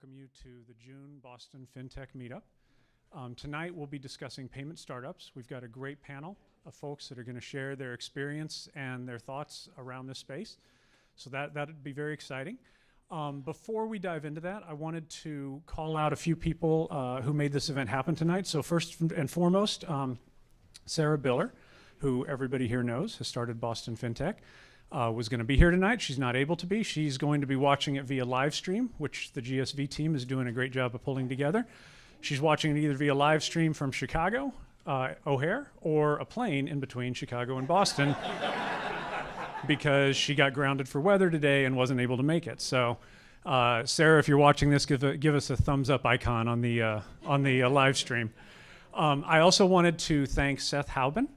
welcome you to the June Boston FinTech Meetup. Tonight we'll be discussing payment startups. We've got a great panel of folks that are going to share their experience and their thoughts around this space. So that'd be very exciting. Before we dive into that, I wanted to call out a few people who made this event happen tonight. So first and foremost, Sarah Biller, who everybody here knows, has started Boston FinTech. Was going to be here tonight. She's not able to be. She's going to be watching it via live stream, which the GSV team is doing a great job of pulling together. She's watching it either via live stream from Chicago, O'Hare, or a plane in between Chicago and Boston because she got grounded for weather today and wasn't able to make it. So, Sarah, if you're watching this, give us a thumbs up icon on the live stream. I also wanted to thank Seth Haubin,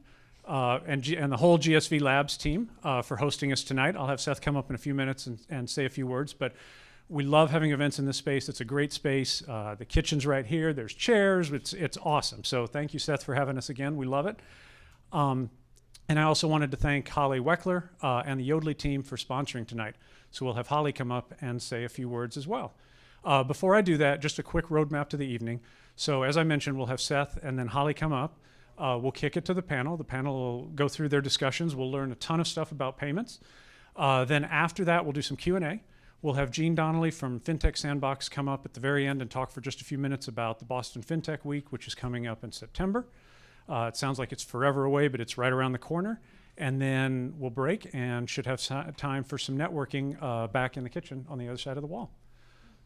and the whole GSV Labs team for hosting us tonight. I'll have Seth come up in a few minutes and say a few words, but we love having events in this space. It's a great space. The kitchen's right here. There's chairs. It's awesome. So thank you, Seth, for having us again. We love it. And I also wanted to thank Holly Weckler and the Yodlee team for sponsoring tonight. So we'll have Holly come up and say a few words as well. Before I do that, just a quick roadmap to the evening. So as I mentioned, we'll have Seth and then Holly come up. We'll kick it to the panel. The panel will go through their discussions. We'll learn a ton of stuff about payments. Then after that, we'll do some Q&A. We'll have Gene Donnelly from FinTech Sandbox come up at the very end and talk for just a few minutes about the Boston FinTech Week, which is coming up in September. It sounds like it's forever away, but it's right around the corner. And then we'll break and should have time for some networking back in the kitchen on the other side of the wall.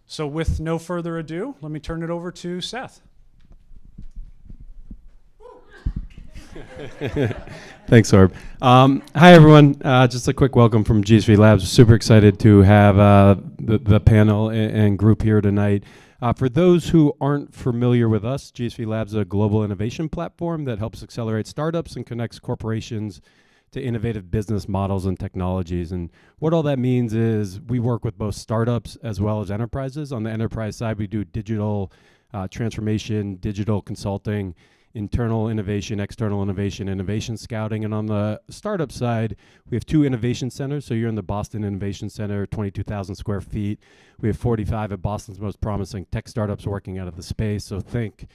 So with no further ado, let me turn it over to Seth. Thanks, Orb. Hi, everyone. Just a quick welcome from GSB Labs. Super excited to have the panel and group here tonight. For those who aren't familiar with us, GSB Labs is a global innovation platform that helps accelerate startups and connects corporations to innovative business models and technologies. And what all that means is we work with both startups as well as enterprises. On the enterprise side, we do digital transformation, digital consulting, internal innovation, external innovation, innovation scouting. And on the startup side, we have 2 innovation centers. So you're in the Boston Innovation Center, 22,000 square feet. We have 45 of Boston's most promising tech startups working out of the space. So think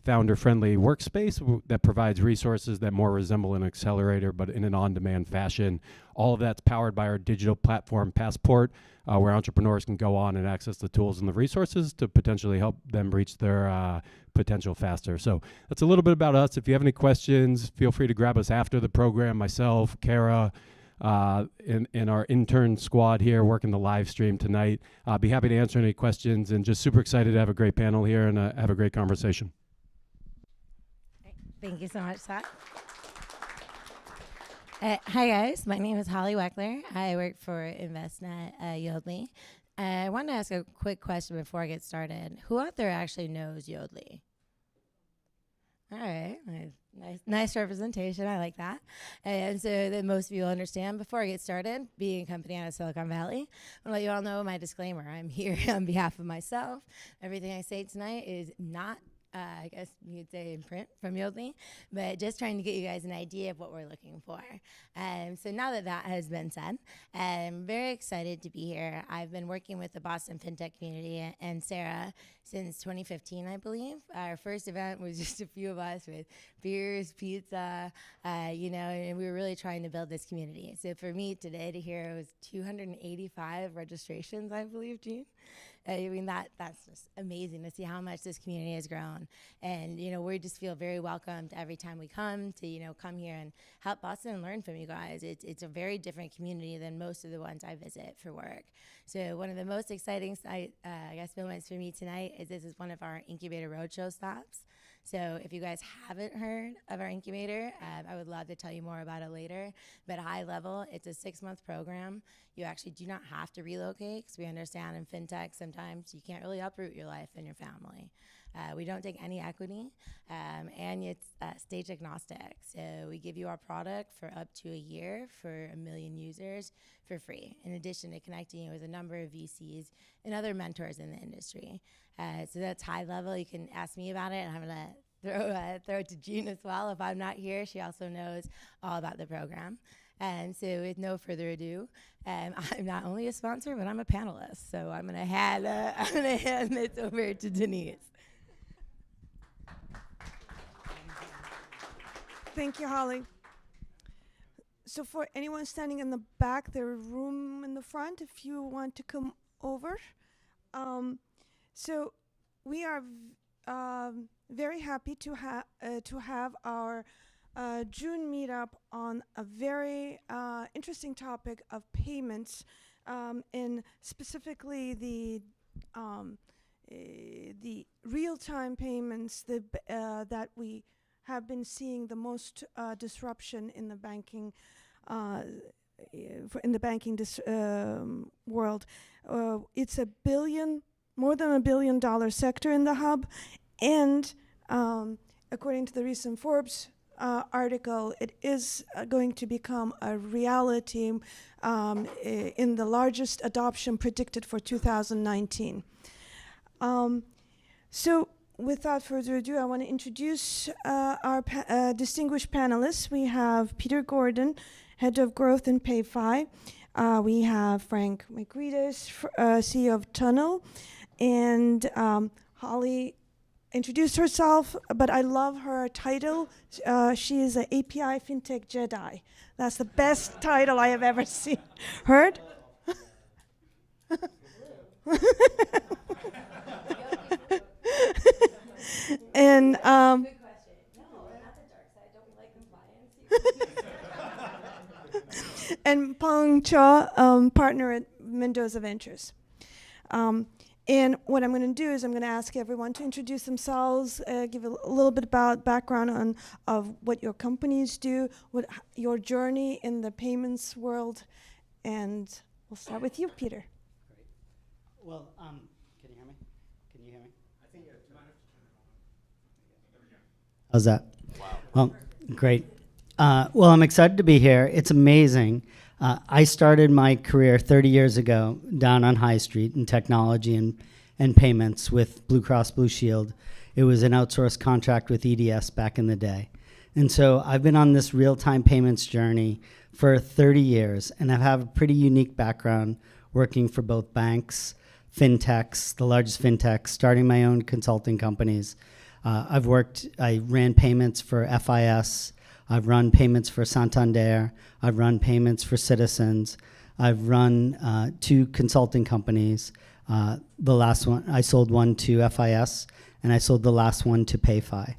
founder-friendly workspace that provides resources that more resemble an accelerator, but in an on-demand fashion. All of that's powered by our digital platform, Passport, where entrepreneurs can go on and access the tools and the resources to potentially help them reach their potential faster. So that's a little bit about us. If you have any questions, feel free to grab us after the program. Myself, Kara, and our intern squad here working the live stream tonight. I'll be happy to answer any questions, and just super excited to have a great panel here and have a great conversation. Thank you so much, Scott. Hi, guys. My name is Holly Weckler. I work for InvestNet Yodlee. I want to ask a quick question before I get started. Who out there actually knows Yodlee? All right. Nice representation. I like that. And so that most of you will understand. Before I get started, being a company out of Silicon Valley, I want to let you all know my disclaimer. I'm here on behalf of myself. Everything I say tonight is not I guess you could say in print from Yodlee, but just trying to get you guys an idea of what we're looking for. So now that that has been said, I'm very excited to be here. I've been working with the Boston FinTech community and Sarah since 2015, I believe. Our first event was just a few of us with beers, pizza, and we were really trying to build this community. So for me today to hear it was 285 registrations, I believe, Gene. I mean, that's just amazing to see how much this community has grown. And, we just feel very welcomed every time we come to, come here and help Boston and learn from you guys. It's a very different community than most of the ones I visit for work. So one of the most exciting, moments for me tonight is this is one of our Incubator Roadshow stops. So if you guys haven't heard of our incubator, I would love to tell you more about it later. But at high level, it's a 6-month program. You actually do not have to relocate because we understand in fintech sometimes you can't really uproot your life and your family. We don't take any equity, and it's stage agnostic. So we give you our product for up to a year for 1 million users for free, in addition to connecting you with a number of VCs and other mentors in the industry. So that's high level. You can ask me about it, and I'm going to throw it to Jean as well. If I'm not here, she also knows all about the program. And so with no further ado, I'm not only a sponsor, but I'm a panelist. So I'm gonna hand this over to Denise. Thank you, Holly. So for anyone standing in the back, there's room in the front if you want to come over. So we are very happy to have our June meetup on a very interesting topic of payments, and specifically the real-time payments that we have been seeing the most disruption in the banking world. It's more than $1 billion sector in the hub, and according to the recent Forbes article, it is going to become a reality in the largest adoption predicted for 2019. So without further ado, I want to introduce our distinguished panelists. We have Peter Gordon, Head of Growth in PayFi. We have Frank McGreedis, CEO of Tunnel, and Holly introduced herself, but I love her title. She is an API FinTech Jedi. That's the best title I have ever seen. Heard? And Good question. No, not the dark side. Don't we like compliance? and Pangea, partner at Mendoza Ventures. And what I'm going to do is I'm going to ask everyone to introduce themselves, give a little bit about background of what your companies do, your journey in the payments world, and we'll start with you, Peter. Great. Well, can you hear me? Can you hear me? I think you might have to turn it on. How's that? Wow. Well, great. Well, I'm excited to be here. It's amazing. I started my career 30 years ago down on High Street in technology and payments with Blue Cross Blue Shield. It was an outsourced contract with EDS back in the day. And so I've been on this real-time payments journey for 30 years, and I have a pretty unique background working for both banks, fintechs, the largest fintechs, starting my own consulting companies. I ran payments for FIS. I've run payments for Santander. I've run payments for Citizens. I've run 2 consulting companies. The last one, I sold one to FIS, and I sold the last one to PayFi.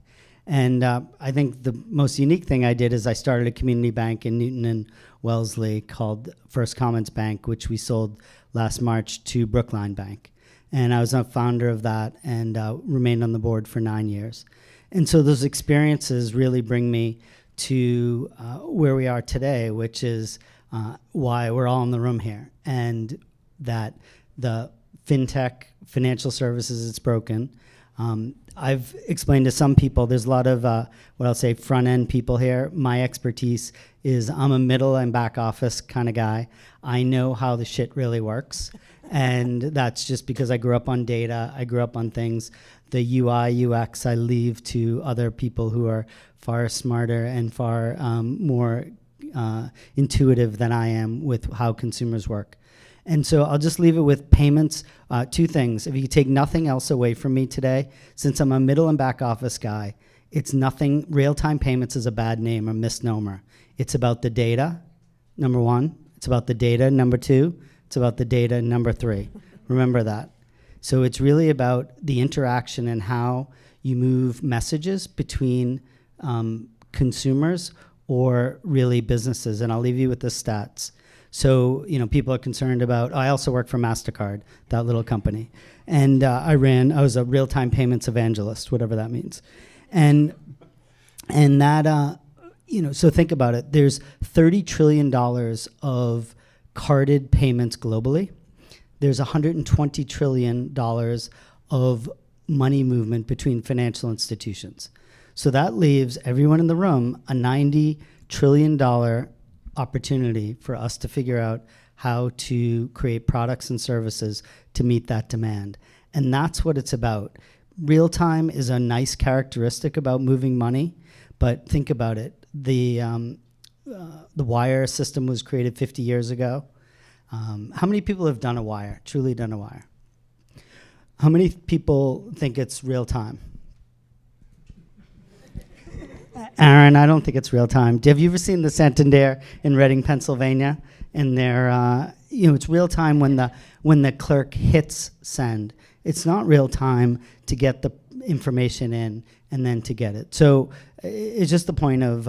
And I think the most unique thing I did is I started a community bank in Newton and Wellesley called First Commons Bank, which we sold last March to Brookline Bank. And I was a founder of that and remained on the board for 9 years. And so those experiences really bring me to where we are today, which is why we're all in the room here, and that the fintech, financial services, it's broken. I've explained to some people, there's a lot of what I'll say front-end people here. My expertise is I'm a middle and back office kind of guy. I know how the shit really works, and that's just because I grew up on data. I grew up on things. The UI, UX, I leave to other people who are far smarter and far more intuitive than I am with how consumers work. And so I'll just leave it with payments. 2 things. If you take nothing else away from me today, since I'm a middle and back office guy, it's nothing. Real-time payments is a bad name or misnomer. It's about the data, number 1. It's about the data, number 2. It's about the data, number 3. Remember that. So it's really about the interaction and how you move messages between consumers or really businesses. And I'll leave you with the stats. So, people are concerned about, I also work for MasterCard, that little company. And I was a real-time payments evangelist, whatever that means. And that, so think about it. There's $30 trillion of carded payments globally. There's $120 trillion of money movement between financial institutions. So that leaves everyone in the room a $90 trillion opportunity for us to figure out how to create products and services to meet that demand. And that's what it's about. Real time is a nice characteristic about moving money, but think about it. the wire system was created 50 years ago. How many people have done a wire, truly done a wire? How many people think it's real time? Aaron, I don't think it's real time. Have you ever seen the Santander in Reading, Pennsylvania? And they're, it's real time when the clerk hits send. It's not real time to get the information in and then to get it. So it's just the point of,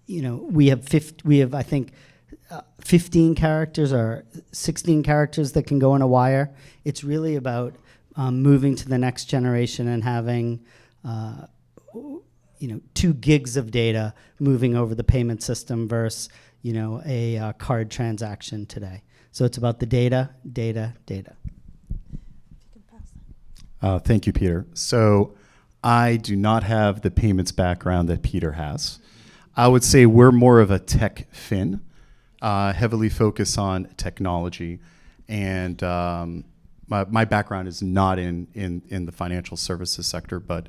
we have I think 15 characters or 16 characters that can go in a wire. It's really about moving to the next generation and having 2 gigs of data moving over the payment system versus a card transaction today. So it's about the data. Thank you, Peter. So I do not have the payments background that Peter has. I would say we're more of a tech fin, heavily focused on technology, and my background is not in the financial services sector, but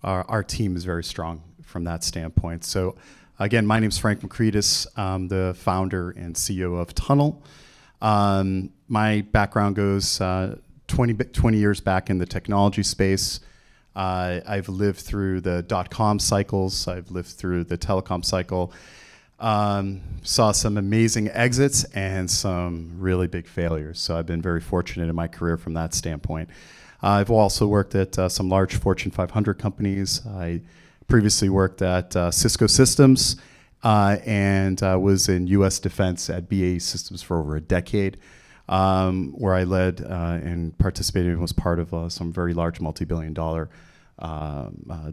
our team is very strong from that standpoint. So again, my name is Frank McCreedis. I'm the founder and CEO of Tunnel. My background goes 20 years back in the technology space. I've lived through the dot-com cycles. I've lived through the telecom cycle. Saw some amazing exits and some really big failures. So I've been very fortunate in my career from that standpoint. I've also worked at some large Fortune 500 companies. I previously worked at Cisco Systems and was in U.S. Defense at BAE Systems for over a decade, where I led and participated and was part of some very large multi-billion-dollar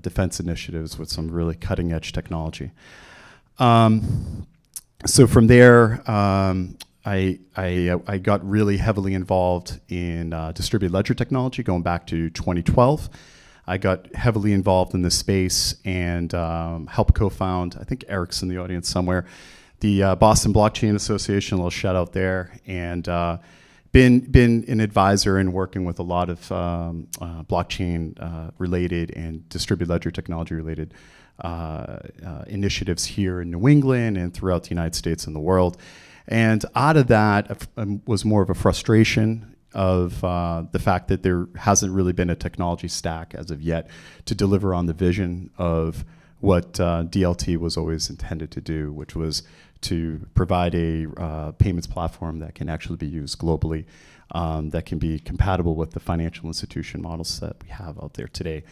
defense initiatives with some really cutting-edge technology. So from there, I got really heavily involved in distributed ledger technology going back to 2012. I got heavily involved in this space and helped co-found, I think Eric's in the audience somewhere, the Boston Blockchain Association, a little shout out there, and been an advisor and working with a lot of blockchain related and distributed ledger technology related initiatives here in New England and throughout the United States and the world. And out of that was more of a frustration of the fact that there hasn't really been a technology stack as of yet to deliver on the vision of what DLT was always intended to do, which was to provide a payments platform that can actually be used globally, that can be compatible with the financial institution models that we have out there today.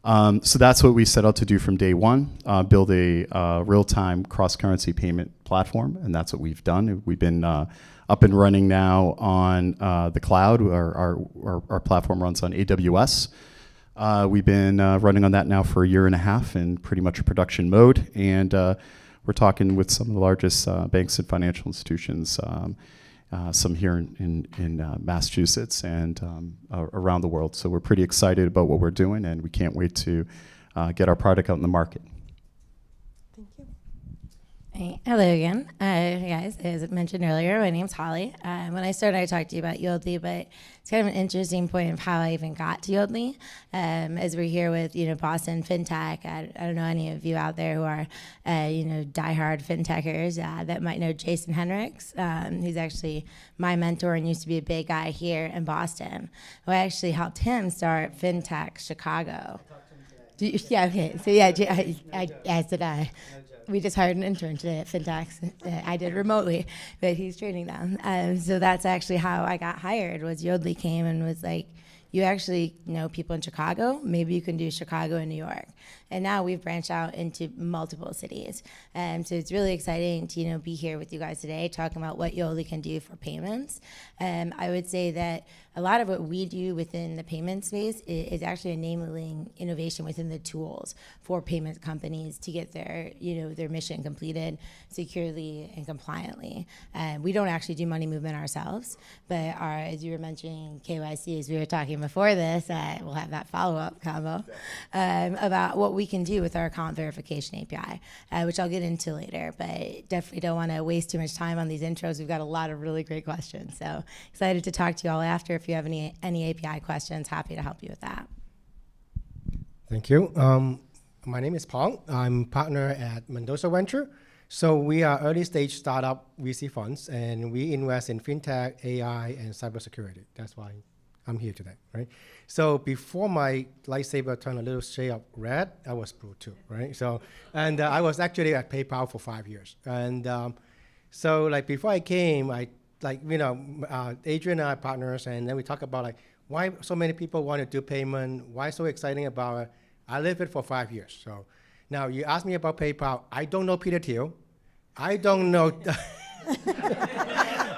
So that's what we set out to do from day one, build a real-time cross-currency payment platform, and that's what we've done. We've been up and running now on the cloud. Our platform runs on AWS. We've been running on that now for 1.5 years in pretty much a production mode, and we're talking with some of the largest banks and financial institutions, some here in Massachusetts and around the world. So we're pretty excited about what we're doing, and we can't wait to get our product out in the market. Thank you. Hey, hello again. Hey guys, as mentioned earlier, my name's Holly. When I started, I talked to you about Yodlee, but it's kind of an interesting point of how I even got to Yodlee. As we're here with, Boston FinTech, I don't know any of you out there who are, diehard FinTechers that might know Jason Henricks. He's actually my mentor and used to be a big guy here in Boston. I actually helped him start FinTech Chicago. Yeah, okay. So yeah, as did I. We just hired an intern today at FinTech. I did remotely, but he's training them. So that's actually how I got hired. Was Yodlee came and was like, you actually know people in Chicago. Maybe you can do Chicago and New York. And now we've branched out into multiple cities. So it's really exciting to be here with you guys today, talking about what Yodlee can do for payments. I would say that a lot of what we do within the payment space is actually enabling innovation within the tools for payment companies to get their mission completed securely and compliantly. We don't actually do money movement ourselves, but as you were mentioning KYC, as we were talking before this, we'll have that follow-up combo about what we can do with our account verification API, which I'll get into later, but definitely don't want to waste too much time on these intros. We've got a lot of really great questions, so excited to talk to you all after. If you have any API questions, happy to help you with that. Thank you. My name is Pong. I'm partner at Mendoza Venture. So we are early stage startup VC funds, and we invest in fintech, AI, and cybersecurity. That's why I'm here today, right? So before my lightsaber turned a little shade of red, I was blue too, right? So, and I was actually at PayPal for 5 years. And so like before I came, Adrian and I are partners, and then we talk about like why so many people want to do payment, why so exciting about it. I lived it for 5 years. So now you ask me about PayPal, I don't know Peter Thiel. I don't know.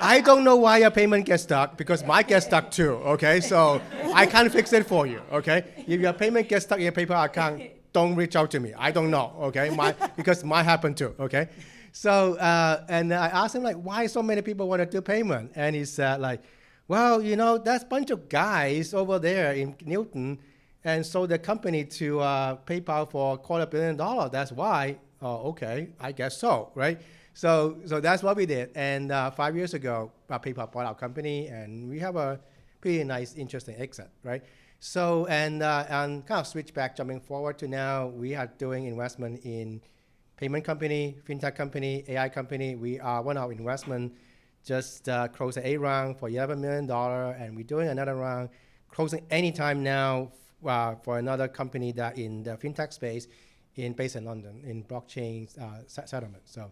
I don't know why your payment gets stuck, because mine gets stuck too, okay? So I can't fix it for you, okay? If your payment gets stuck in your PayPal account, don't reach out to me. I don't know, okay? Because mine happened too, okay? So, and I asked him, like, why so many people want to do payment? And he said, like, well, you know, there's a bunch of guys over there in Newton, and sold the company to PayPal for $250 million. That's why. Oh, okay, I guess so, right? So that's what we did. And 5 years ago, PayPal bought our company, and we have a pretty nice, interesting exit, right? So, and kind of switch back, jumping forward to now, we are doing investment in payment company, fintech company, AI company. We are one of our investment just closed an A round for $11 million, and we're doing another round, closing anytime now for another company that in the fintech space, based in London, in blockchain settlement. So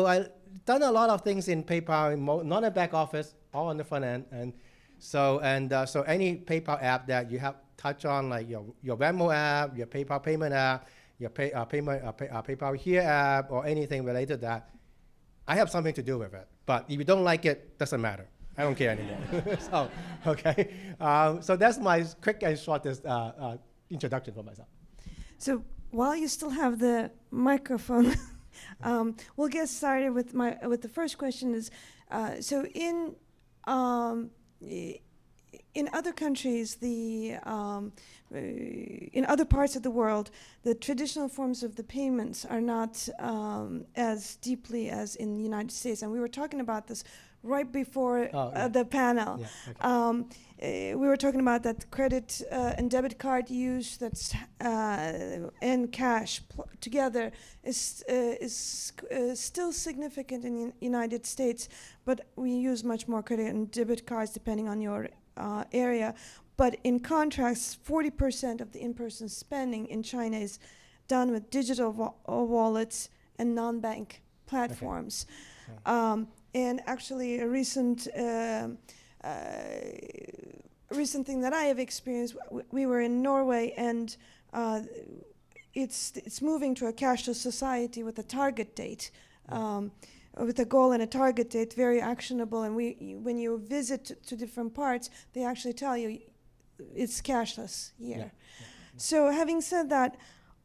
I done a lot of things in PayPal, not in back office, all on the front end. And so any PayPal app that you have touch on, like your Venmo app, your PayPal payment app, your PayPal Here app, or anything related to that, I have something to do with it. But if you don't like it, doesn't matter. I don't care anymore. So, okay. So that's my quick and shortest introduction for myself. So while you still have the microphone, we'll get started with the first question. Is so in other countries, in other parts of the world, the traditional forms of the payments are not as deeply as in the United States, and we were talking about this right before the panel. Yeah, okay. We were talking about that credit and debit card use and cash together is still significant in the United States, but we use much more credit and debit cards depending on your area. But in contrast, 40% of the in-person spending in China is done with digital wallets and non-bank platforms. Okay. And actually, a recent thing that I have experienced, we were in Norway, and it's moving to a cashless society with a target date, with a goal and a target date, very actionable. And when you visit to different parts, they actually tell you it's cashless here. Yeah. So having said that,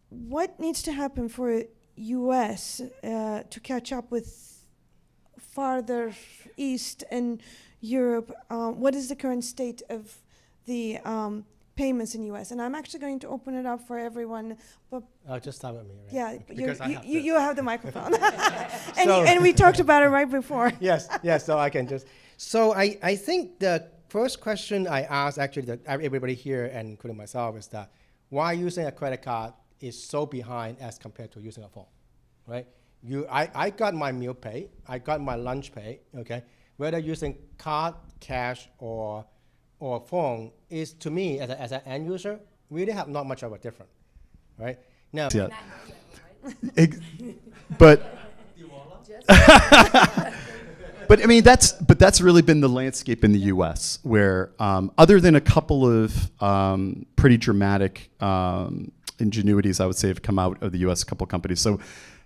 what needs to happen for U.S. To catch up with farther east and Europe? What is the current state of the payments in U.S.? And I'm actually going to open it up for everyone. But just start with me, right? Yeah, because you have the microphone. and we talked about it right before. Yes, so I can just. So I think the first question I asked, actually, that everybody here, and including myself, is that why using a credit card is so behind as compared to using a phone, right? I got my meal pay, I got my lunch pay, okay? Whether using card, cash, or phone is, to me, as an end user, really have not much of a difference, right? Now, yeah. But but I mean that's really been the landscape in the U.S. where other than a couple of pretty dramatic ingenuities, I would say, have come out of the U.S. A couple of companies. So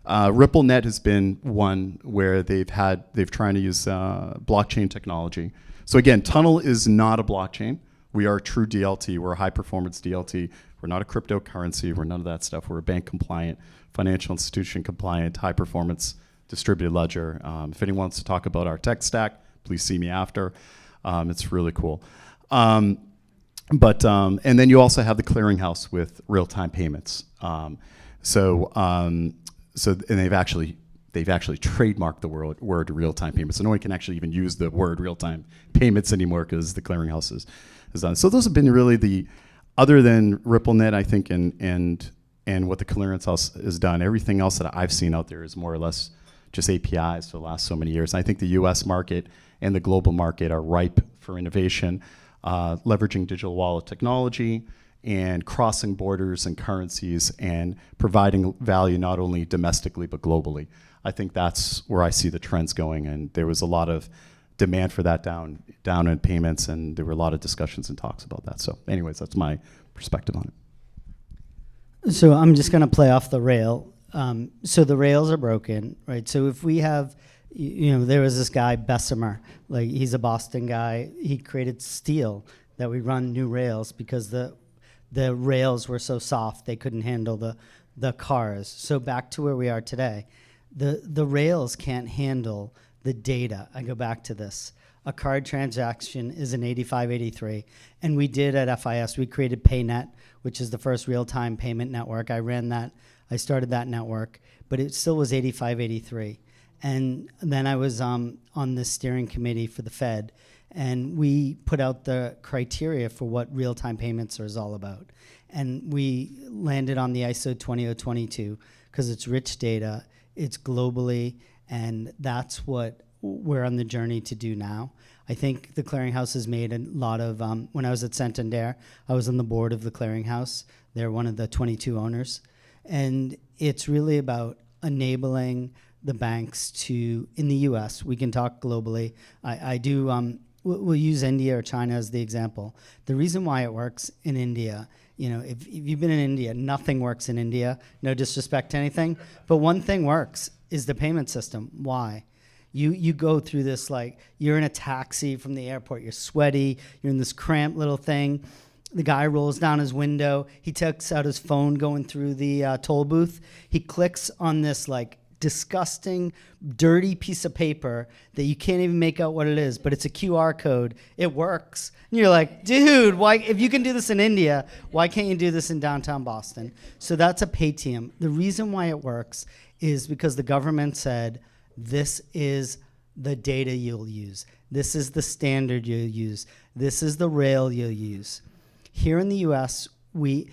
RippleNet has been one where they've tried to use blockchain technology. So again, Tunnel is not a blockchain. We are a true DLT. We're a high performance DLT. We're not a cryptocurrency. We're none of that stuff. We're a bank compliant, financial institution compliant, high performance distributed ledger. If anyone wants to talk about our tech stack, please see me after. It's really cool. And then you also have the clearinghouse with real-time payments. So they've actually trademarked the word real-time payments. So no one can actually even use the word real-time payments anymore because the clearinghouse is done. So those have been really other than RippleNet, I think, and and what the clearinghouse has done. Everything else that I've seen out there is more or less just APIs for the last so many years. And I think the US market and the global market are ripe for innovation, leveraging digital wallet technology and crossing borders and currencies and providing value not only domestically but globally. I think that's where I see the trends going, and there was a lot of demand for that down in payments, and there were a lot of discussions and talks about that. So anyways, that's my perspective on it. So I'm just going to play off the rail. So the rails are broken, right? So if we have, there was this guy, Bessemer, like he's a Boston guy. He created steel that we run new rails because the rails were so soft they couldn't handle the cars. So back to where we are today. The rails can't handle the data. I go back to this. A card transaction is an 8583, and we did at FIS, we created PayNet, which is the first real-time payment network. I started that network, but it still was 8583. And then I was on the steering committee for the Fed, and we put out the criteria for what real-time payments is all about. And we landed on the ISO 20022 because it's rich data, it's globally, and that's what we're on the journey to do now. I think the clearinghouse has made a lot of, when I was at Santander, I was on the board of the clearinghouse. They're one of the 22 owners. And it's really about enabling the banks to, in the US, we can talk globally. We'll use India or China as the example. The reason why it works in India, if you've been in India, nothing works in India. No disrespect to anything, but one thing works is the payment system. Why? You go through this, like, you're in a taxi from the airport, you're sweaty, you're in this cramped little thing. The guy rolls down his window, he takes out his phone going through the toll booth. He clicks on this, like, disgusting, dirty piece of paper that you can't even make out what it is, but it's a QR code. It works. And you're like, dude, why? If you can do this in India, why can't you do this in downtown Boston? So that's a Paytm. The reason why it works is because the government said, this is the data you'll use. This is the standard you'll use. This is the rail you'll use. Here in the US, in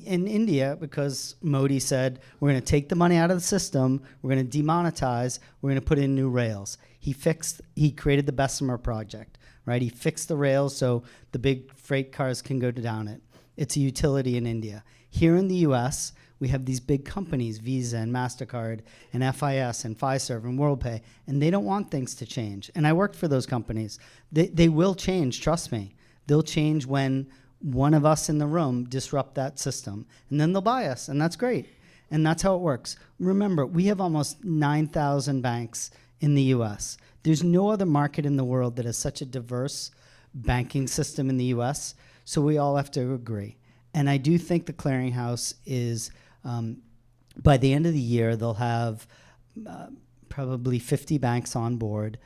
India, because Modi said, we're going to take the money out of the system, we're going to demonetize, we're going to put in new rails. He created the Bessemer project, right? He fixed the rails so the big freight cars can go down it. It's a utility in India. Here in the US, we have these big companies, Visa and MasterCard and FIS and Fiserv and WorldPay, and they don't want things to change. And I worked for those companies. They will change, trust me. They'll change when one of us in the room disrupt that system, and then they'll buy us, and that's great. And that's how it works. Remember, we have almost 9,000 banks in the US. There's no other market in the world that has such a diverse banking system in the US, so we all have to agree. And I do think the clearinghouse is, by the end of the year, they'll have probably 50 banks on board.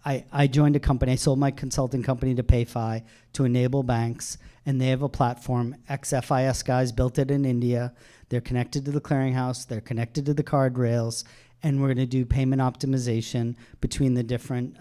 I joined a company, I sold my consulting company to PayFi to enable banks, and they have a platform. Ex-FIS guys built it in India. They're connected to the clearinghouse, they're connected to the card rails, and we're gonna do payment optimization between the different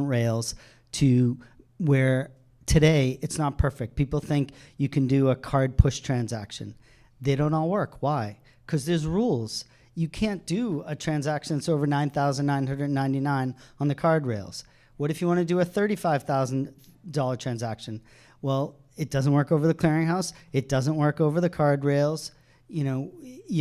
rails to where today it's not perfect. People think you can do a card push transaction. They don't all work. Why? Because there's rules. You can't do a transaction that's over $9,999 on the card rails. What if you want to do a $35,000 transaction? Well, it doesn't work over the clearinghouse. It doesn't work over the card rails. You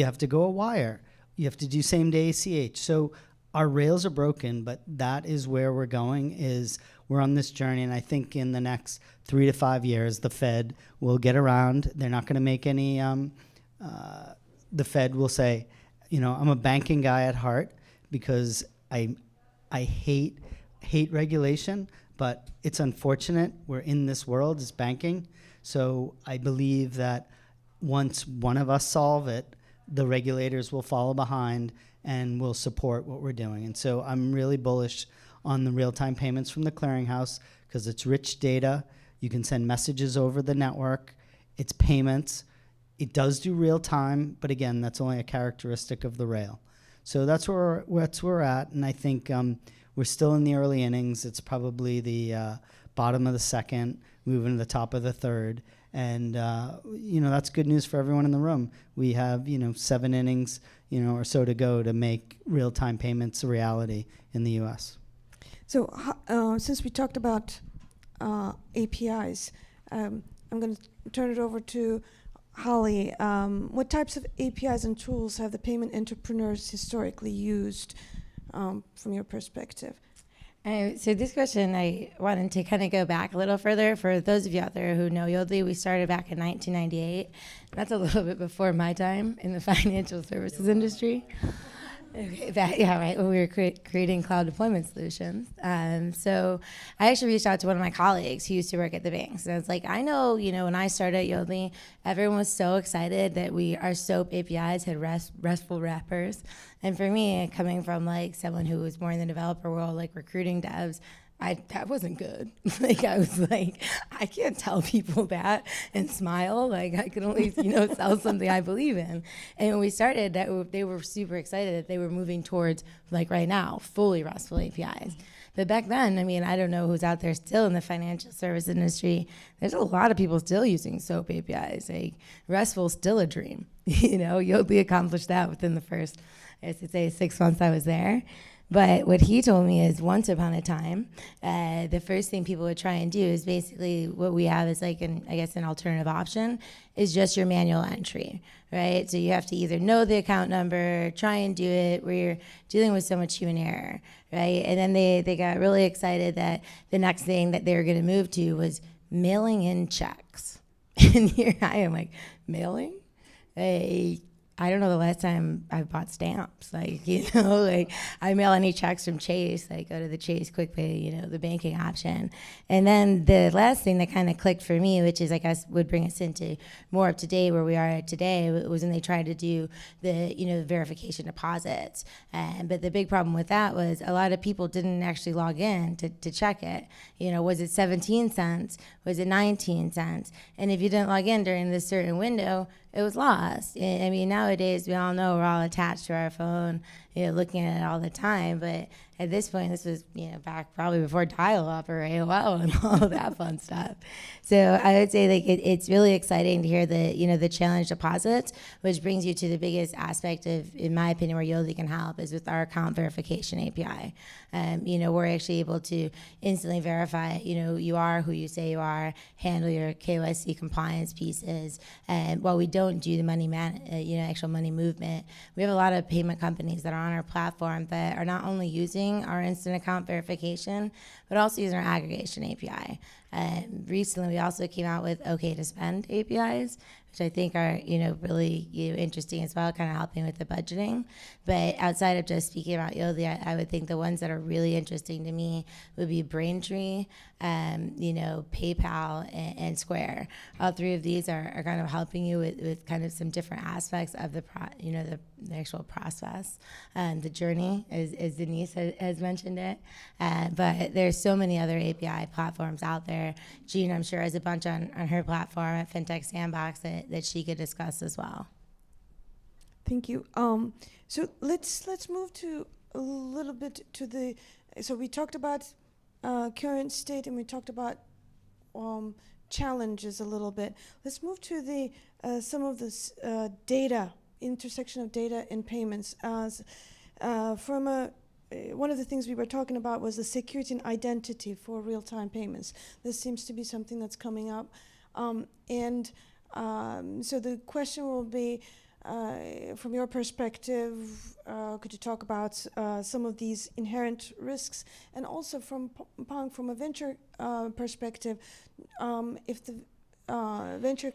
have to go a wire. You have to do same day ACH. So our rails are broken, but that is where we're going, is we're on this journey. And I think in the next 3 to 5 years, the Fed will get around. They're not going to make any, the Fed will say, I'm a banking guy at heart because I hate regulation, but it's unfortunate we're in this world, it's banking. So I believe that once one of us solve it, the regulators will follow behind and will support what we're doing. And so I'm really bullish on the real-time payments from the clearinghouse because it's rich data. You can send messages over the network. It's payments. It does do real time, but again, that's only a characteristic of the rail. So that's where we're at, and I think we're still in the early innings. It's probably the bottom of the second, moving to the top of the third, And, that's good news for everyone in the room. We have, 7 innings, or so to go to make real-time payments a reality in the U.S. So since we talked about APIs, I'm going to turn it over to Holly. What types of APIs and tools have the payment entrepreneurs historically used from your perspective? So this question, I wanted to kind of go back a little further. For those of you out there who know Yodlee, we started back in 1998. That's a little bit before my time in the financial services industry. Okay, right. When we were creating cloud deployment solutions. So I actually reached out to one of my colleagues who used to work at the banks. And I was like, I know, when I started at Yodlee, everyone was so excited that our SOAP APIs had RESTful wrappers. And for me, coming from like someone who was more in the developer world, like recruiting devs, that wasn't good. I was like, I can't tell people that and smile. Like, I can only, sell something I believe in. And when we started, they were super excited that they were moving towards, like right now, fully RESTful APIs. But back then, I don't know who's out there still in the financial service industry. There's a lot of people still using SOAP APIs. Like, RESTful is still a dream. Yodlee accomplished that within the first, I should say, 6 months I was there. But what he told me is once upon a time, the first thing people would try and do is basically what we have is like an alternative option is just your manual entry, right? So you have to either know the account number, try and do it where you're dealing with so much human error, right? And then they got really excited that the next thing that they were going to move to was mailing in checks. And here I am like, mailing? I don't know the last time I bought stamps. Like, I mail any checks from Chase. I go to the Chase QuickPay, the banking option. And then the last thing that kind of clicked for me, which is, I guess, would bring us into more up to date where we are today, was when they tried to do the verification deposits. But the big problem with that was a lot of people didn't actually log in to check it. Was it 17 cents? Was it 19 cents? And if you didn't log in during this certain window, it was lost. Nowadays, we all know we're all attached to our phone, looking at it all the time. But at this point, this was, back probably before dial-up or AOL and all that fun stuff. So I would say it's really exciting to hear the challenge deposits, which brings you to the biggest aspect of, in my opinion, where Yodlee can help is with our account verification API. We're actually able to instantly verify, you are who you say you are, handle your KYC compliance pieces. And while we don't do the money actual money movement, we have a lot of payment companies that are on our platform that are not only using our instant account verification, but also using our aggregation API. Recently, we also came out with OK to Spend APIs, which I think are really interesting as well, kind of helping with the budgeting. But outside of just speaking about Yodlee, I would think the ones that are really interesting to me would be Braintree, PayPal, and Square. All three of these are kind of helping you with kind of some different aspects of the actual process, the journey, as Denise has mentioned it. But there's so many other API platforms out there. Jean, I'm sure, has a bunch on her platform at FinTech Sandbox that she could discuss as well. Thank you. So let's move to a little bit to the. So we talked about current state and we talked about challenges a little bit. Let's move to the some of this data, intersection of data and payments. One of the things we were talking about was the security and identity for real-time payments. This seems to be something that's coming up. So the question will be, from your perspective, could you talk about some of these inherent risks? And also from a venture perspective, if the venture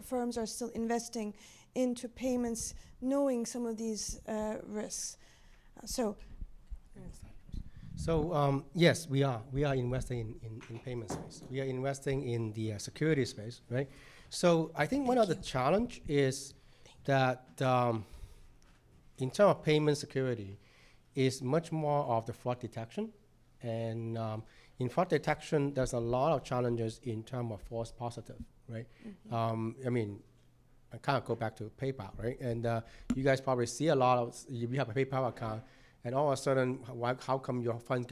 firms are still investing into payments, knowing some of these risks. Yes, we are. We are investing in payment space. We are investing in the security space, right? So I think one of the challenge is that in terms of payment security is much more of the fraud detection. And in fraud detection, there's a lot of challenges in terms of false positive, right? Mm-hmm. I kind of go back to PayPal, right? And you guys probably see a lot of, you have a PayPal account, and all of a sudden, how come your funds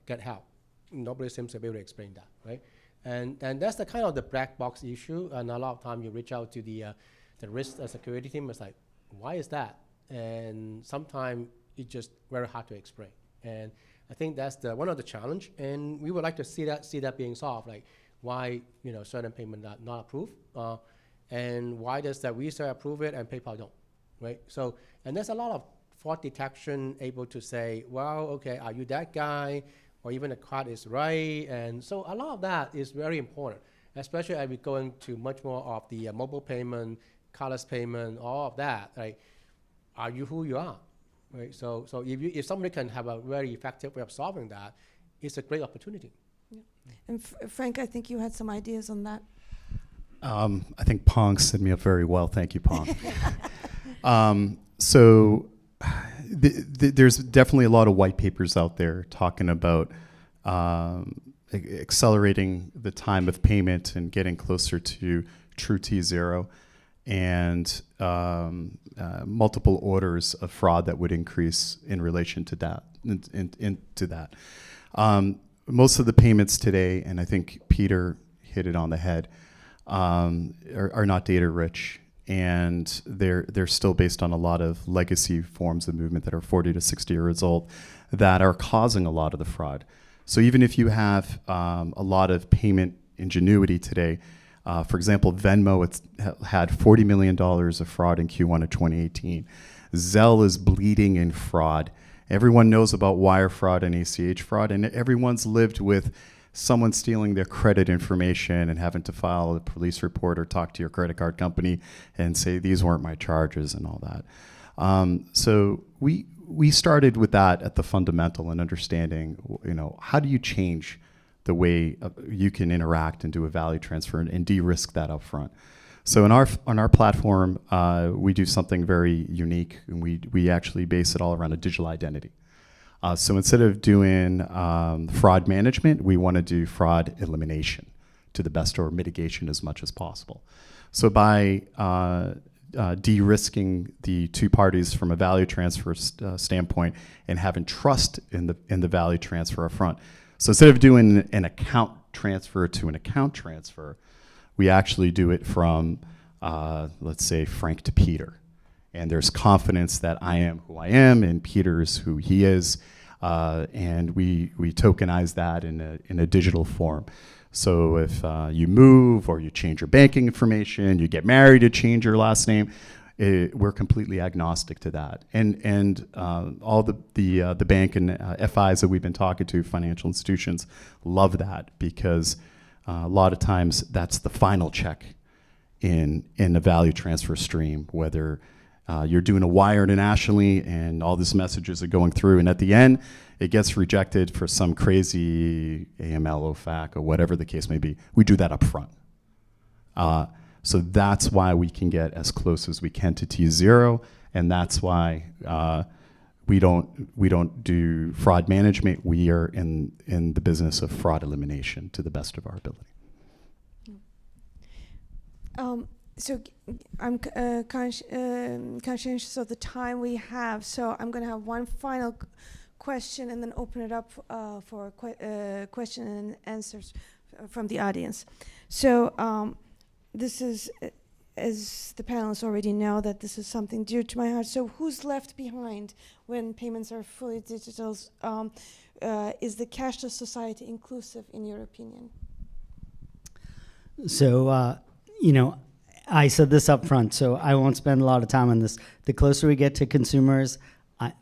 get help? Nobody seems to be able to explain that, right? And that's the kind of the black box issue. And a lot of time you reach out to the risk security team. It's like, why is that? And sometimes it's just very hard to explain. And I think that's one of the challenge. And we would like to see that being solved. Like why certain payment are not approved, and why does that Visa approve it and PayPal don't, right? So and there's a lot of fraud detection able to say, well, okay, are you that guy? Or even the card is right. And so a lot of that is very important, especially as we go into much more of the mobile payment, cardless payment, all of that. Right? Are you who you are? Right? So if somebody can have a very effective way of solving that, it's a great opportunity. Yeah. And Frank, I think you had some ideas on that. I think Pong set me up very well. Thank you, Pong. So there's definitely a lot of white papers out there talking about accelerating the time of payment and getting closer to true T0, and multiple orders of fraud that would increase in relation to that. Into that, most of the payments today, and I think Peter hit it on the head, are not data rich. And they're still based on a lot of legacy forms of movement that are 40 to 60 years old that are causing a lot of the fraud. So even if you have a lot of payment ingenuity today, for example, Venmo had $40 million of fraud in Q1 of 2018. Zelle is bleeding in fraud. Everyone knows about wire fraud and ACH fraud, and everyone's lived with someone stealing their credit information and having to file a police report or talk to your credit card company and say, these weren't my charges and all that. So we started with that at the fundamental and understanding, how do you change the way you can interact and do a value transfer and de-risk that up front. So on our platform, we do something very unique, and we actually base it all around a digital identity. So instead of doing fraud management, we want to do fraud elimination to the best, or mitigation as much as possible. So by de-risking the two parties from a value transfer standpoint and having trust in the value transfer up front. So instead of doing an account transfer to an account transfer, we actually do it from, let's say, Frank to Peter. And there's confidence that I am who I am and Peter is who he is, and we tokenize that in a digital form. So if you move or you change your banking information, you get married, you change your last name, we're completely agnostic to that. And all the bank and FIs that we've been talking to, financial institutions, love that, because a lot of times that's the final check in the value transfer stream, whether you're doing a wire internationally and all these messages are going through, and at the end it gets rejected for some crazy AML, OFAC, or whatever the case may be. We do that up front. So that's why we can get as close as we can to T0, and that's why we don't do fraud management. We are in the business of fraud elimination to the best of our ability. So I'm conscientious of the time we have, so I'm going to have one final question and then open it up for question and answers from the audience. So this is, as the panelists already know, that this is something dear to my heart. So who's left behind when payments are fully digital? Is the cashless society inclusive, in your opinion? So, I said this up front, so I won't spend a lot of time on this. The closer we get to consumers,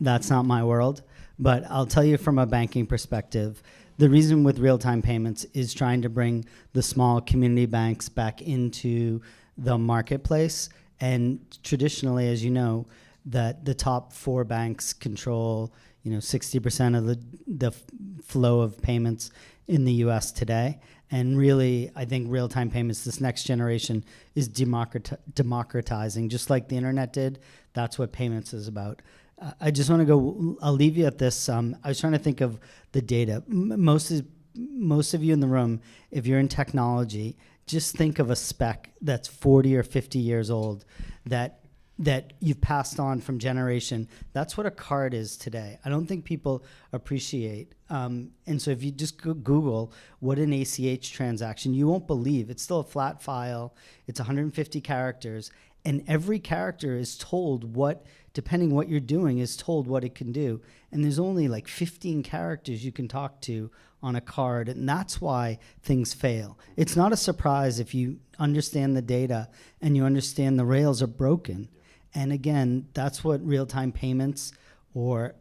that's not my world. But I'll tell you from a banking perspective, the reason with real-time payments is trying to bring the small community banks back into the marketplace. And traditionally, as you know, that the top 4 banks control 60% of the flow of payments in the U.S. today. And really, I think real-time payments, this next generation, is democratizing. Just like the internet did, that's what payments is about. I just want to go, I'll leave you at this. I was trying to think of the data. Most of you in the room, if you're in technology, just think of a spec that's 40 or 50 years old that that you've passed on from generation. That's what a card is today. I don't think people appreciate. And so if you just Google what an ACH transaction, you won't believe. It's still a flat file. It's 150 characters. And every character is told what, depending what you're doing, is told what it can do. And there's only like 15 characters you can talk to on a card, and that's why things fail. It's not a surprise if you understand the data and you understand the rails are broken. And again, that's what real-time payments or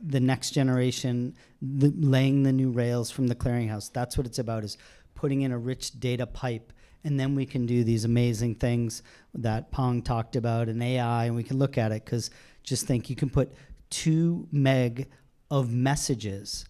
the next generation, laying the new rails from the clearinghouse, that's what it's about, is putting in a rich data pipe. And then we can do these amazing things that Pong talked about in AI, and we can look at it, because just think, you can put 2 meg of messages.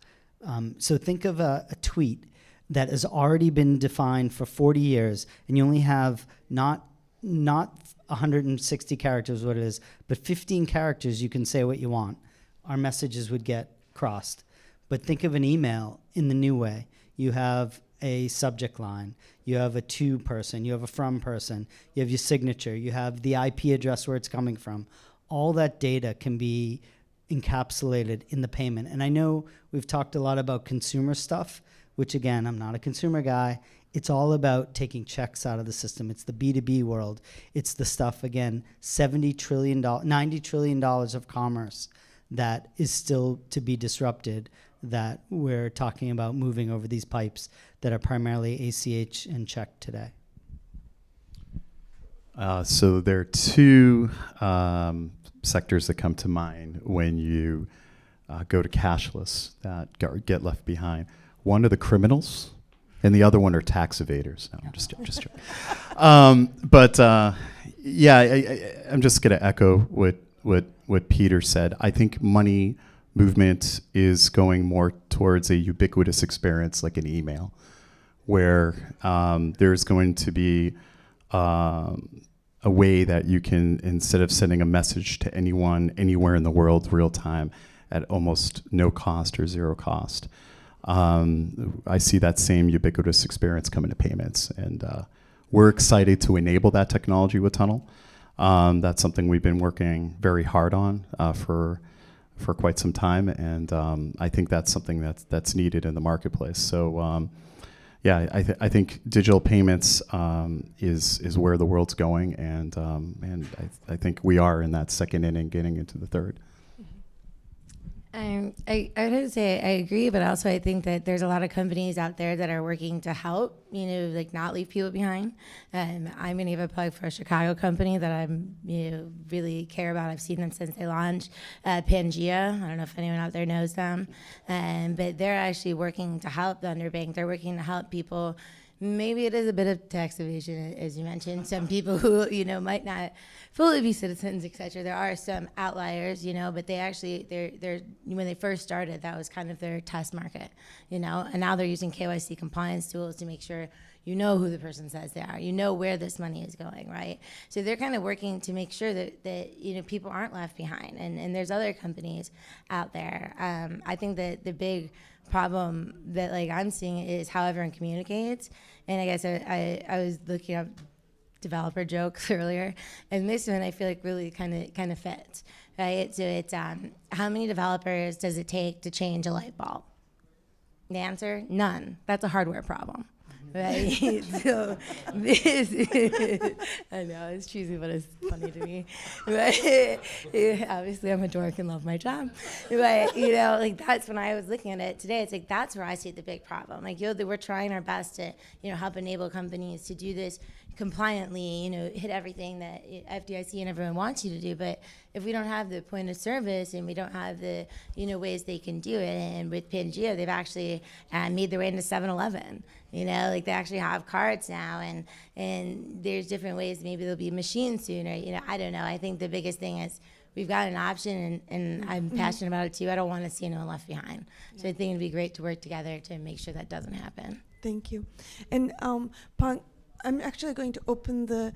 So think of a tweet that has already been defined for 40 years, and you only have not 160 characters, what it is, but 15 characters, you can say what you want. Our messages would get crossed. But think of an email in the new way. You have a subject line, you have a to person, you have a from person, you have your signature, you have the IP address where it's coming from. All that data can be encapsulated in the payment. And I know we've talked a lot about consumer stuff, which again, I'm not a consumer guy. It's all about taking checks out of the system. It's the B2B world. It's the stuff, again, $70 trillion, $90 trillion of commerce that is still to be disrupted, that we're talking about moving over these pipes that are primarily ACH and check today. So there are 2 sectors that come to mind when you go to cashless that get left behind. One are the criminals, and the other one are tax evaders. No, I'm just joking. I'm just going to echo what Peter said. I think money movement is going more towards a ubiquitous experience, like an email, where there's going to be a way that you can, instead of sending a message to anyone anywhere in the world real time at almost no cost or zero cost, I see that same ubiquitous experience coming to payments. And we're excited to enable that technology with Tunnel. That's something we've been working very hard on for quite some time, and I think that's something that's needed in the marketplace. So I think digital payments is where the world's going, and I think we are in that second inning, getting into the third. I would say I agree, but also I think that there's a lot of companies out there that are working to help, like not leave people behind. I'm going to give a plug for a Chicago company that I'm, really care about. I've seen them since they launched, Pangea. I don't know if anyone out there knows them, but they're actually working to help the underbanked. They're working to help people. Maybe it is a bit of tax evasion, as you mentioned. Some people who, might not fully be citizens, et cetera. There are some outliers, but they actually, they're when they first started, that was kind of their test market, and now they're using KYC compliance tools to make sure who the person says they are, where this money is going, right? So they're kind of working to make sure that people aren't left behind. And there's other companies out there. I think that the big problem that I'm seeing is how everyone communicates. And I guess I was looking up developer jokes earlier, and this one I feel like really kind of fits, right? So it's how many developers does it take to change a light bulb? The answer, none. That's a hardware problem. Right? So this I know it's cheesy, but it's funny to me. But obviously I'm a dork and love my job. But that's when I was looking at it today. It's that's where I see the big problem. We're trying our best to help enable companies to do this compliantly, hit everything that FDIC and everyone wants you to do. But if we don't have the point of service and we don't have the ways they can do it, and with Pangea, they've actually made their way into 7-Eleven. They actually have cards now, and there's different ways. Maybe there'll be machines soon, or I don't know. I think the biggest thing is we've got an option, and I'm passionate about it too. I don't want to see anyone left behind. So I think it'd be great to work together to make sure that doesn't happen. Thank you. And Pang, I'm actually going to open the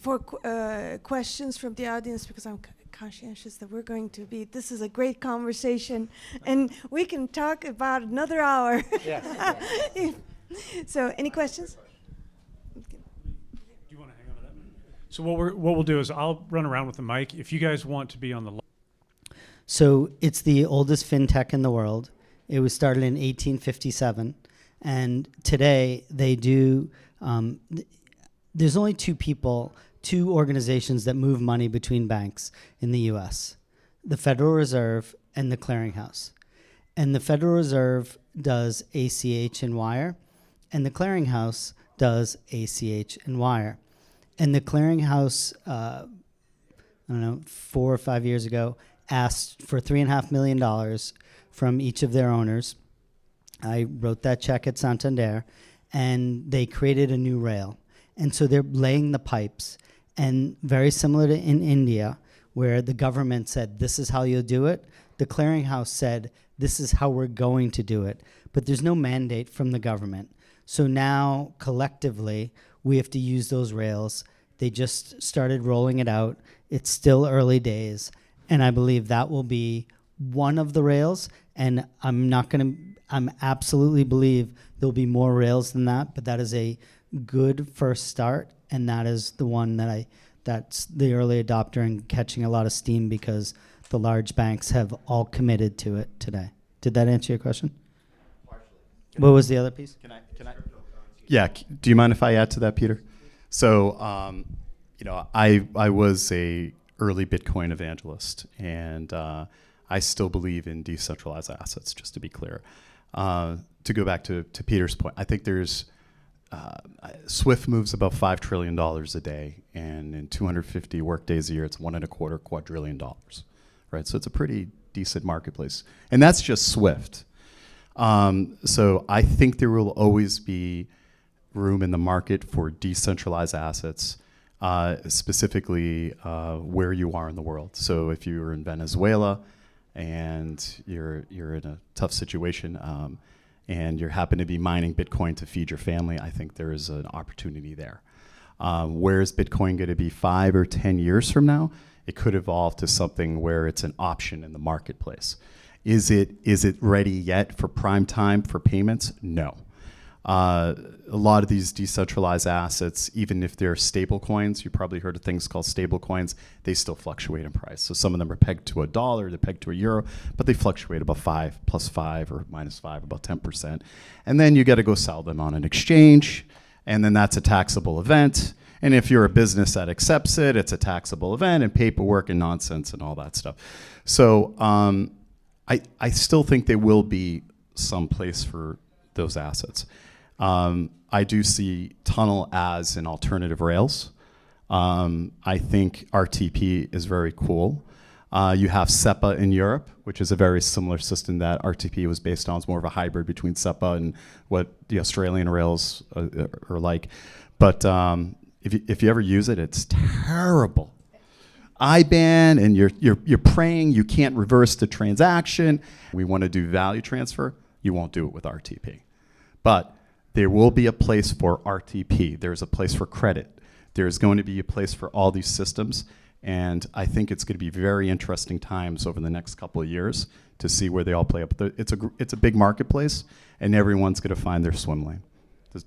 for questions from the audience, because I'm conscientious that we're going to be, this is a great conversation, and we can talk about another hour. Yes. So any questions? Do you want to hang on to that? So what we'll do is I'll run around with the mic. If you guys want to be on the So it's the oldest fintech in the world. It was started in 1857, and today they do. There's only two organizations that move money between banks in the U.S. the Federal Reserve and the Clearinghouse. And the Federal Reserve does ACH and wire, and the Clearinghouse does ACH and wire. And the Clearinghouse, I don't know, 4 or 5 years ago, asked for $3.5 million from each of their owners. I wrote that check at Santander, and they created a new rail. And so they're laying the pipes. And very similar to in India, where the government said, this is how you'll do it, the Clearinghouse said, this is how we're going to do it. But there's no mandate from the government. So now, collectively, we have to use those rails. They just started rolling it out. It's still early days. And I believe that will be one of the rails. And I'm absolutely believe there'll be more rails than that, but that is a good first start. And that is the one that's the early adopter and catching a lot of steam because the large banks have all committed to it today. Did that answer your question? Partially. What was the other piece? Can I? Yeah. Do you mind if I add to that, Peter? So, I was a early Bitcoin evangelist, and I still believe in decentralized assets. Just to be clear, to go back to Peter's point, I think there's Swift moves about $5 trillion a day, and in 250 work days a year, it's $1.25 quadrillion, right? So it's a pretty decent marketplace, and that's just Swift. So I think there will always be room in the market for decentralized assets, specifically where you are in the world. So if you're in Venezuela and you're in a tough situation, and you happen to be mining Bitcoin to feed your family, I think there is an opportunity there. Where is Bitcoin going to be 5 or 10 years from now? It could evolve to something where it's an option in the marketplace. Is it ready yet for prime time for payments? No. A lot of these decentralized assets, even if they're stable coins, you probably heard of things called stable coins, they still fluctuate in price. So some of them are pegged to $1, they're pegged to €1, but they fluctuate about 5 plus 5 or minus 5, about 10%. And then you got to go sell them on an exchange, and then that's a taxable event. And if you're a business that accepts it, it's a taxable event and paperwork and nonsense and all that stuff. So I still think there will be some place for those assets. I do see tunnel as an alternative rails. I think RTP is very cool. You have SEPA in Europe, which is a very similar system that RTP was based on. It's more of a hybrid between SEPA and what the Australian rails are like. But if you ever use it, it's terrible. IBAN, and you're praying you can't reverse the transaction. We want to do value transfer. You won't do it with RTP. But there will be a place for RTP. There's a place for credit. There's going to be a place for all these systems. And I think it's going to be very interesting times over the next couple of years to see where they all play up. It's a big marketplace, and everyone's going to find their swim lane.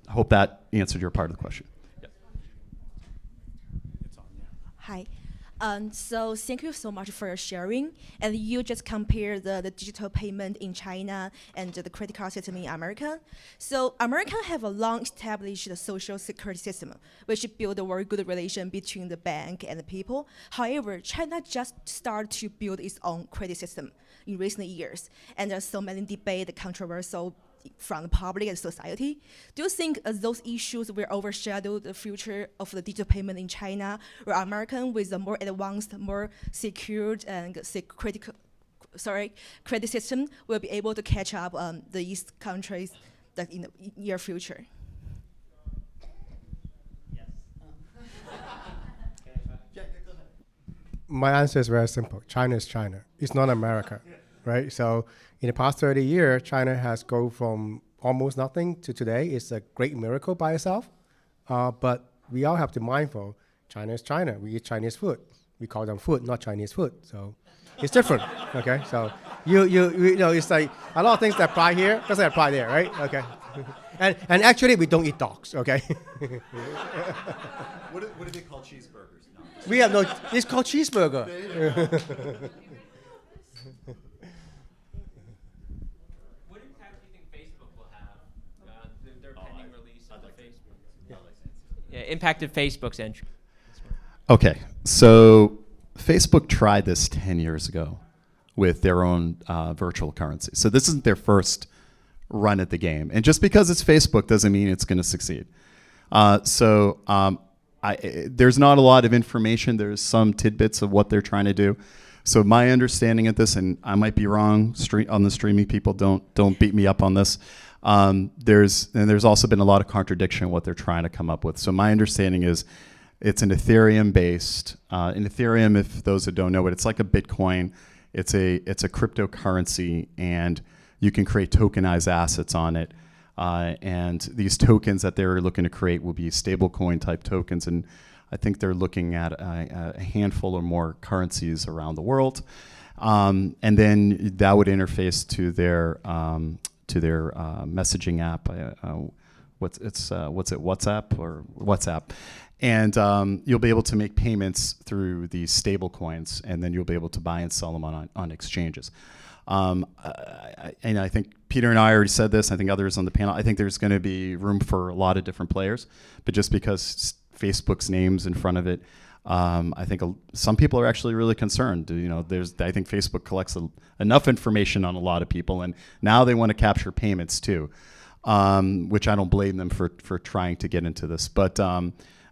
I hope that answered your part of the question. Yeah. It's on, yeah. Hi. So thank you so much for your sharing. And you just compare the digital payment in China and the credit card system in America. So America have a long-established social security system, which build a very good relation between the bank and the people. However, China just started to build its own credit system in recent years. And there's so many debate, controversial from the public and society. Do you think those issues will overshadow the future of the digital payment in China, or American with a more advanced, more secured and credit system will be able to catch up the East countries that in the near future? My answer is very simple. China is China. It's not America, right? So in the past 30 years, China has gone from almost nothing to today. It's a great miracle by itself. But we all have to be mindful, China is China. We eat Chinese food. We call them food, not Chinese food. So it's different, okay? So you know, it's like a lot of things that apply here doesn't apply there, right? Okay. And actually, we don't eat dogs, okay? What do they call cheeseburgers? We have no. It's called cheeseburger. What impact do you think Facebook will have? Their pending release of the Facebook. Yeah, impact of Facebook's entry. Okay, so Facebook tried this 10 years ago with their own virtual currency. So this isn't their first run at the game. And just because it's Facebook doesn't mean it's going to succeed. There's not a lot of information. There's some tidbits of what they're trying to do. So my understanding of this, and I might be wrong, on the streaming people, don't beat me up on this. There's also been a lot of contradiction in what they're trying to come up with. So my understanding is it's an Ethereum-based. In Ethereum, if those who don't know it, it's like a Bitcoin. It's a cryptocurrency, and you can create tokenized assets on it. And these tokens that they're looking to create will be stablecoin type tokens, and I think they're looking at a handful or more currencies around the world, and then that would interface to their messaging app. WhatsApp, and you'll be able to make payments through these stable coins, and then you'll be able to buy and sell them on exchanges. And I think Peter and I already said this, I think others on the panel, I think there's going to be room for a lot of different players, but just because Facebook's name's in front of it, I think some people are actually really concerned. I think Facebook collects enough information on a lot of people, and now they want to capture payments too, which I don't blame them for trying to get into this. But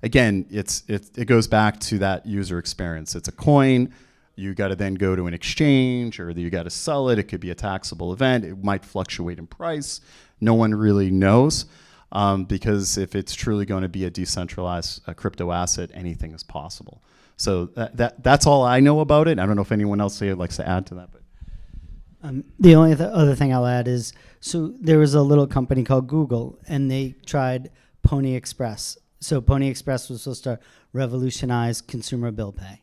again, it goes back to that user experience. It's a coin. You got to then go to an exchange, or you got to sell it. It could be a taxable event. It might fluctuate in price. No one really knows, because if it's truly going to be a decentralized crypto asset, anything is possible. So that's all I know about it. I don't know if anyone else here likes to add to that. But the only other thing I'll add is, so there was a little company called Google, and they tried Pony Express. So Pony Express was supposed to revolutionize consumer bill pay.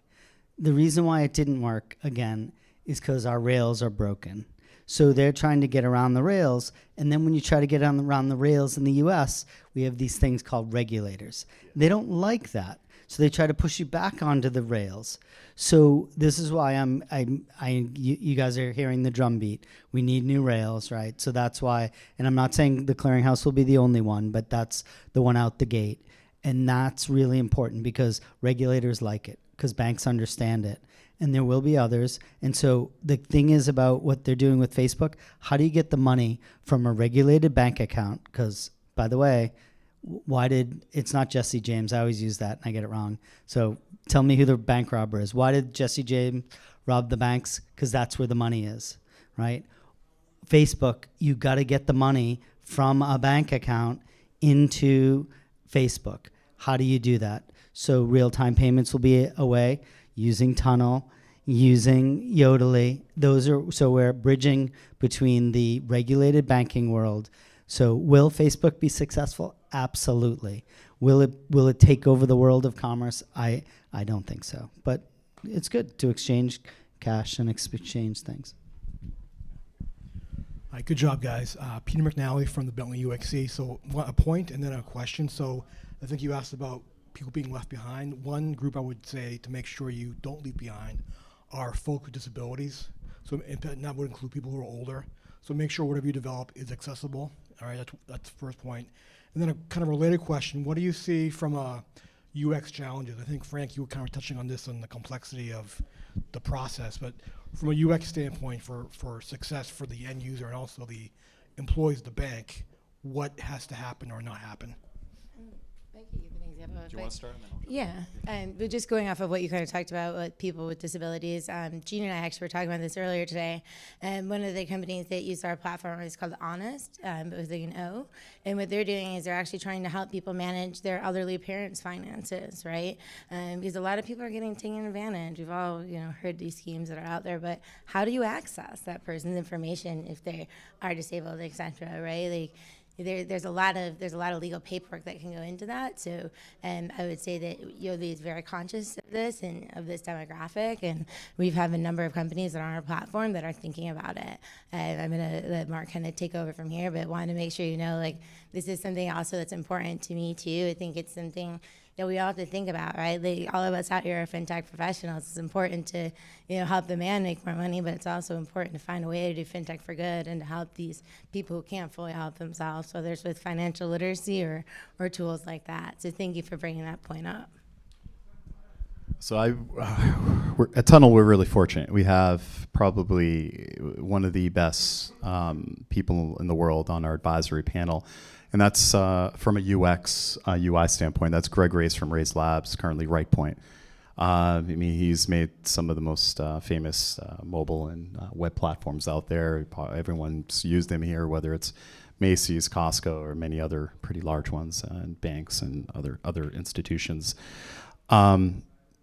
The reason why it didn't work, again, is because our rails are broken. So they're trying to get around the rails, and then when you try to get around the rails in the US, we have these things called regulators. They don't like that, so they try to push you back onto the rails. So this is why you guys are hearing the drumbeat. We need new rails, right? So that's why, and I'm not saying the clearinghouse will be the only one, but that's the one out the gate. And that's really important because regulators like it, because banks understand it, and there will be others. And so the thing is about what they're doing with Facebook, how do you get the money from a regulated bank account? Because, by the way, it's not Jesse James. I always use that and I get it wrong. So tell me who the bank robber is. Why did Jesse James rob the banks? Because that's where the money is, right? Facebook, you got to get the money from a bank account into Facebook. How do you do that? So real-time payments will be a way, using Tunnel, using Yodlee. So we're bridging between the regulated banking world. So will Facebook be successful? Absolutely. Will it take over the world of commerce? I don't think so. But it's good to exchange cash and exchange things. All right, good job, guys. Peter McNally from the Bentley UXC. So a point and then a question. So I think you asked about people being left behind. One group I would say to make sure you don't leave behind are folk with disabilities. So that would include people who are older. So make sure whatever you develop is accessible. All right, that's the first point. And then a kind of related question, what do you see from UX challenges? I think, Frank, you were kind of touching on this and the complexity of the process, but from a UX standpoint for success for the end user and also the employees of the bank, what has to happen or not happen? I can give an example. do you want to start? Yeah, but just going off of what you kind of talked about with people with disabilities, Gene and I actually were talking about this earlier today, and one of the companies that used our platform is called Honest, but with an O, and what they're doing is they're actually trying to help people manage their elderly parents' finances, right? Because a lot of people are getting taken advantage. We've all, heard these schemes that are out there, but how do you access that person's information if they are disabled, et cetera, right? There's a lot of legal paperwork that can go into that. So I would say that Yodlee is very conscious of this and of this demographic, and we've had a number of companies that are on our platform that are thinking about it. I'm gonna let Mark kind of take over from here, but want to make sure this is something also that's important to me too. I think it's something that we all have to think about, right? All of us out here are fintech professionals. It's important to, help the man make more money, but it's also important to find a way to do fintech for good and to help these people who can't fully help themselves, whether it's with financial literacy or tools like that. So thank you for bringing that point up. So at Tunnel, we're really fortunate. We have probably one of the best people in the world on our advisory panel. And that's from a UX, UI standpoint. That's Greg Race from Yodlees Labs, currently RightPoint. He's made some of the most famous mobile and web platforms out there. Everyone's used them here, whether it's Macy's, Costco, or many other pretty large ones, and banks and other institutions.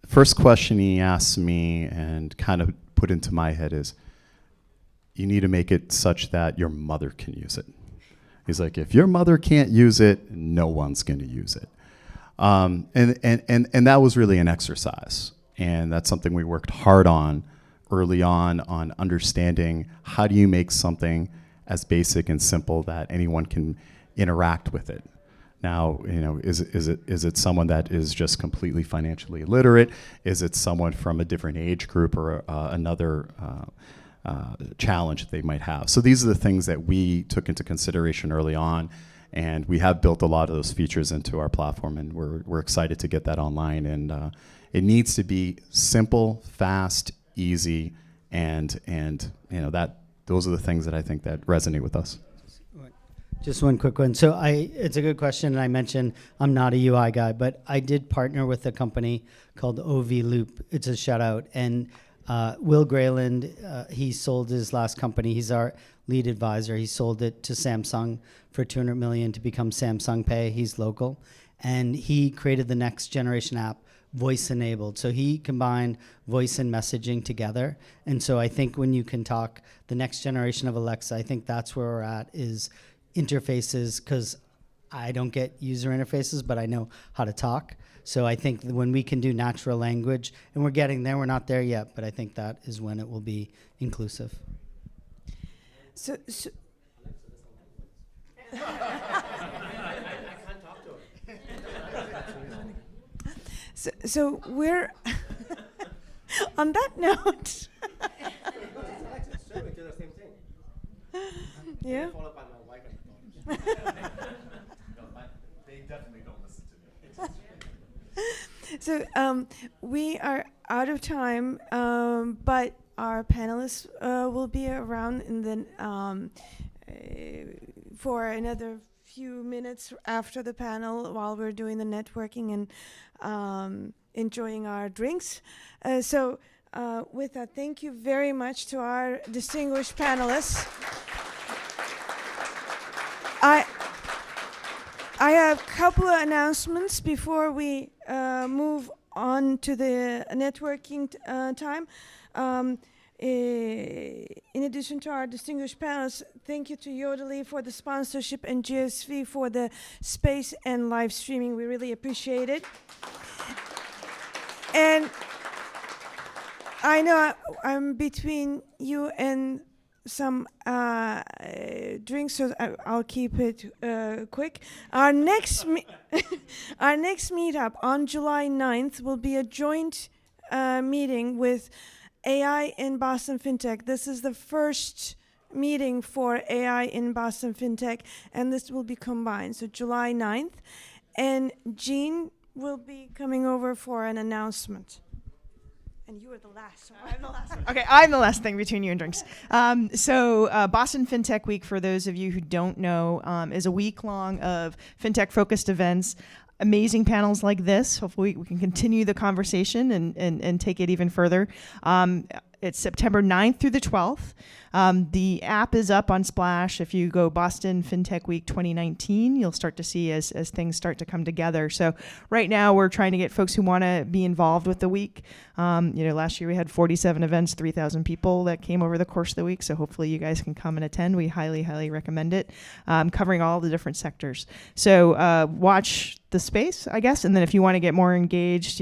First question he asked me and kind of put into my head is, you need to make it such that your mother can use it. He's like, if your mother can't use it, no one's going to use it. And that was really an exercise. And that's something we worked hard on early on understanding how do you make something as basic and simple that anyone can interact with it. Now, is it someone that is just completely financially illiterate? Is it someone from a different age group or another challenge that they might have? So these are the things that we took into consideration early on, and we have built a lot of those features into our platform, and we're excited to get that online. And it needs to be simple, fast, easy, and those are the things that I think that resonate with us. Just one quick one. So it's a good question, and I mentioned I'm not a UI guy, but I did partner with a company called OV Loop. It's a shout out. And Will Grayland, he sold his last company. He's our lead advisor. He sold it to Samsung for $200 million to become Samsung Pay. He's local. And he created the next generation app, voice enabled. So he combined voice and messaging together. And so I think when you can talk the next generation of Alexa, I think that's where we're at, is interfaces, because I don't get user interfaces, but I know how to talk. So I think when we can do natural language, and we're getting there, we're not there yet, but I think that is when it will be inclusive. So we're on that note. Yeah. They definitely don't listen to me. So we are out of time, but our panelists will be around for another few minutes after the panel while we're doing the networking and enjoying our drinks. So with that, thank you very much to our distinguished panelists. I have a couple of announcements before we move on to the networking time. In addition to our distinguished panelists, thank you to Yodlee for the sponsorship and GSV for the space and live streaming. We really appreciate it. And I know I'm between you and some drinks, so I'll keep it quick. Our next meetup on July 9th will be a joint meeting with AI in Boston FinTech. This is the first meeting for AI in Boston FinTech, and this will be combined. So July 9th. And Jean will be coming over for an announcement. And you are the last one. I'm the last one. Okay, I'm the last thing between you and drinks. So Boston FinTech Week, for those of you who don't know, is a week long of FinTech-focused events. Amazing panels like this. Hopefully we can continue the conversation and take it even further. It's September 9th through the 12th. The app is up on Splash. If you go Boston FinTech Week 2019, you'll start to see as things start to come together. So right now we're trying to get folks who want to be involved with the week. Last year we had 47 events, 3,000 people that came over the course of the week. So hopefully you guys can come and attend. We highly, highly recommend it, covering all the different sectors. So watch the space, I guess. And then if you want to get more engaged,